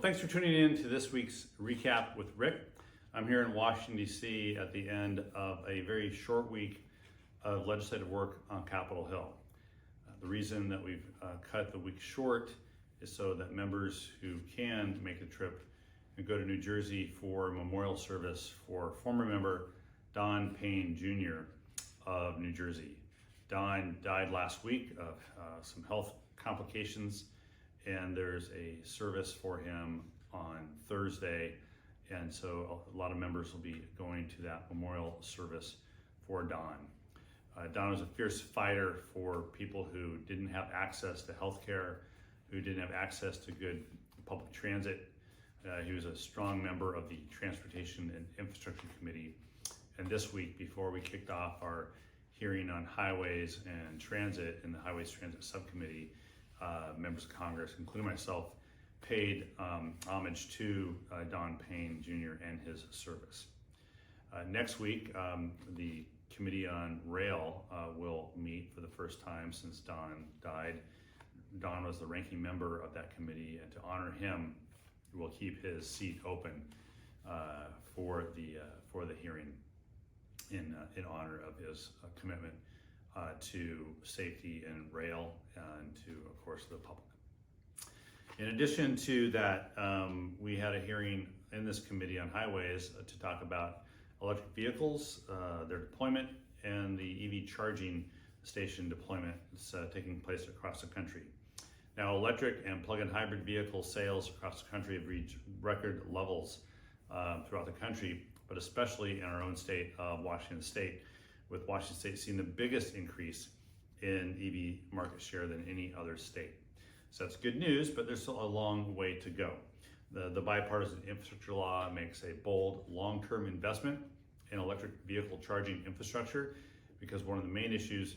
Thanks for tuning in to this week's Recap with Rick. I'm here in Washington, D.C. at the end of a very short week of legislative work on Capitol Hill. The reason that we've cut the week short is so that members who can make the trip can go to New Jersey for a memorial service for former member Don Payne Jr. of New Jersey. Don died last week of some health complications, and there's a service for him on Thursday, and so a lot of members will be going to that memorial service for Don. Don was a fierce fighter for people who didn't have access to health care, who didn't have access to good public transit. He was a strong member of the Transportation and Infrastructure Committee, and this week, before we kicked off our hearing on highways and transit in the Highways Transit Subcommittee, members of Congress, including myself, paid homage to Don Payne Jr. and his service. Next week, the Committee on Rail will meet for the first time since Don died. Don was the ranking member of that committee, and to honor him, we'll keep his seat open for the hearing in honor of his commitment to safety in rail and to, of course, the public. In addition to that, we had a hearing in this committee on highways to talk about electric vehicles, their deployment, and the EV charging station deployment that's taking place across the country. Now, electric and plug-in hybrid vehicle sales across the country have reached record levels throughout the country, but especially in our own state of Washington State, with Washington State seeing the biggest increase in EV market share than any other state. So that's good news, but there's still a long way to go. The bipartisan infrastructure law makes a bold long-term investment in electric vehicle charging infrastructure, because one of the main issues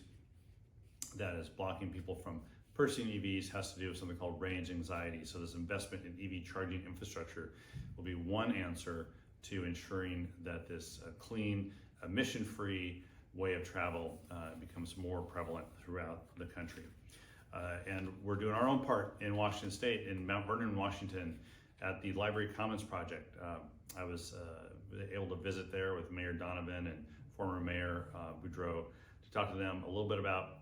that is blocking people from purchasing EVs has to do with something called range anxiety. So this investment in EV charging infrastructure will be one answer to ensuring that this clean, emission-free way of travel becomes more prevalent throughout the country. And we're doing our own part in Washington State, in Mount Vernon, Washington, at the Library Commons Project. I was able to visit there with Mayor Donovan and former Mayor Boudreau to talk to them a little bit about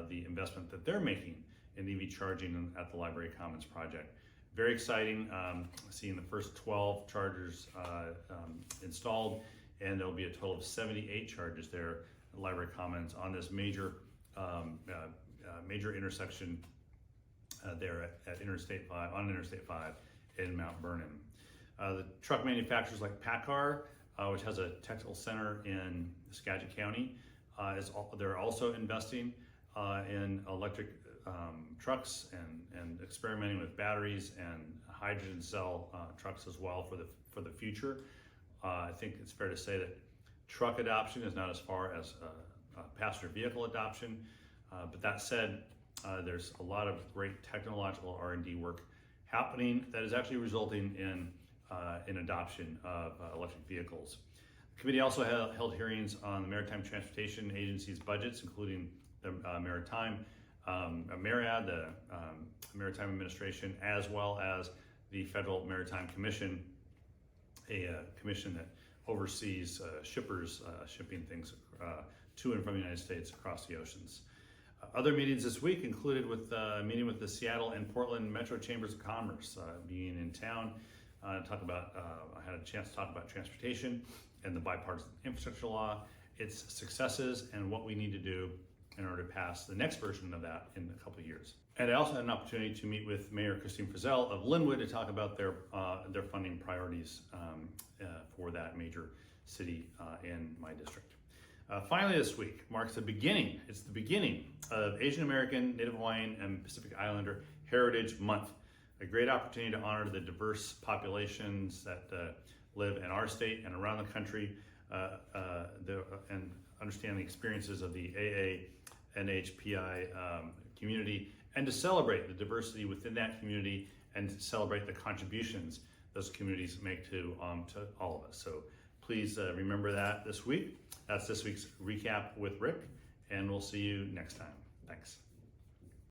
the investment that they're making in EV charging at the Library Commons Project. Very exciting, seeing the first 12 chargers installed, and there'll be a total of 78 chargers there at Library Commons on this major intersection there at Interstate 5, on Interstate 5 in Mount Vernon. The truck manufacturers like PACCAR, which has a technical center in Skagit County, they're also investing in electric trucks and experimenting with batteries and hydrogen cell trucks as well for the future. I think it's fair to say that truck adoption is not as far as passenger vehicle adoption, but that said, there's a lot of great technological R&D work happening that is actually resulting in adoption of electric vehicles. The committee also held hearings on the Maritime Transportation Agency's budgets, including the maritime, MARAD, the Maritime Administration, as well as the Federal Maritime Commission, a commission that oversees shippers shipping things to and from the United States across the oceans. Other meetings this week included with meeting with the Seattle and Portland Metro Chambers of Commerce, being in town. I had a chance to talk about transportation and the bipartisan infrastructure law, its successes, and what we need to do in order to pass the next version of that in a couple of years. And I also had an opportunity to meet with Mayor Christine Frizzell of Linwood to talk about their funding priorities for that major city in my district. Finally, this week marks the beginning of Asian American, Native Hawaiian, and Pacific Islander Heritage Month. A great opportunity to honor the diverse populations that live in our state and around the country, and understand the experiences of the AA-NHPI community, and to celebrate the diversity within that community and to celebrate the contributions those communities make to all of us. So please remember that this week. That's this week's Recap with Rick, and we'll see you next time. Thanks.